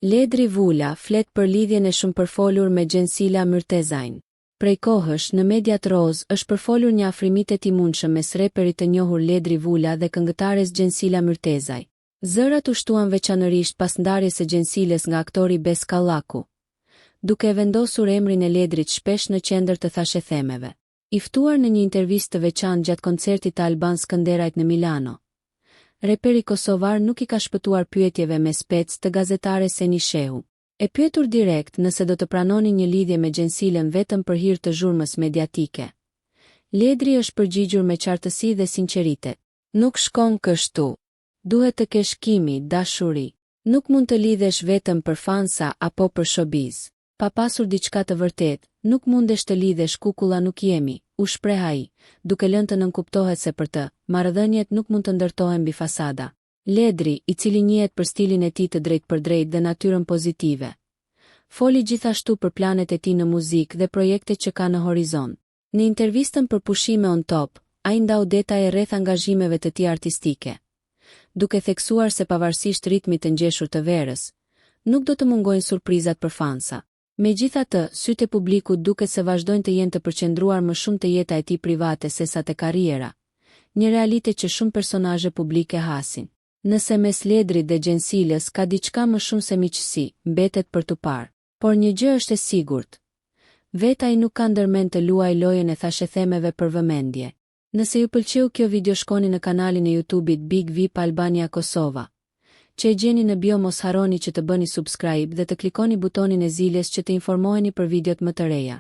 Ledri Vula flet për lidhjen e shumëpërfolur me Gjensila Myrtezajn. Prej kohësh, në mediat roz është përfolur një afrimet e timundshëm mes reperit të njohur Ledri Vula dhe këngëtares Gjensila Myrtezaj. Zërat u shtuan veçanërisht pas ndarjes së Gjensiles nga aktori Bes Kallaku, duke vendosur emrin e Ledrit shpesh në qendër të thashethemeve. I ftuar në një intervistë të veçantë gjatë koncertit të Alban Skënderajt në Milano, reperi kosovar nuk I ka shpëtuar pyetjeve me spec të gazetares Seni Shehu. E pyetur direkt nëse do të pranoni një lidhje me Gjensilen vetëm për hir të zhurmës mediatike, Ledri është përgjigjur me qartësi dhe sinqeritet. Nuk shkon kështu. Duhet të kesh kimi, dashuri. Nuk mund të lidhesh vetëm për fansa apo për showbiz. Pa pasur diçka të vërtet, nuk mundesh të lidhesh kukulla nuk jemi, u shpreh ai, duke lënë të nënkuptohet se për të, marrëdhëniet nuk mund të ndërtohen mbi fasada. Ledri, I cili njihet për stilin e tij të drejtpërdrejtë dhe natyrën pozitive, foli gjithashtu për planet e tij në muzikë dhe projektet që ka në horizont. Në intervistën për Pushime on Top, ai ndau detaje rreth angazhimeve të tij artistike, duke theksuar se pavarësisht ritmit të ngjeshur të verës, nuk do të mungojnë surprizat për fansa. Megjithatë, sytë e publikut duket se vazhdojnë të jenë të përqendruar më shumë te jeta e tij private sesa te karriera, një realitet që shumë personazhe publike hasin. Nëse mes Ledrit dhe Gjensiles ka diçka më shumë se miqësi, mbetet për tu parë. Por një gjë është e sigurt. Vetë ai nuk ka ndërmend të luajë lojën e thashethemeve për vëmendje. Nëse ju pëlqeu kjo video, shkoni në kanalin e YouTube-it Big VIP Albania Kosova, që e gjeni në bio. Mos harroni që të bëni subscribe dhe të klikoni butonin e ziljes që të informoheni për videot më të reja.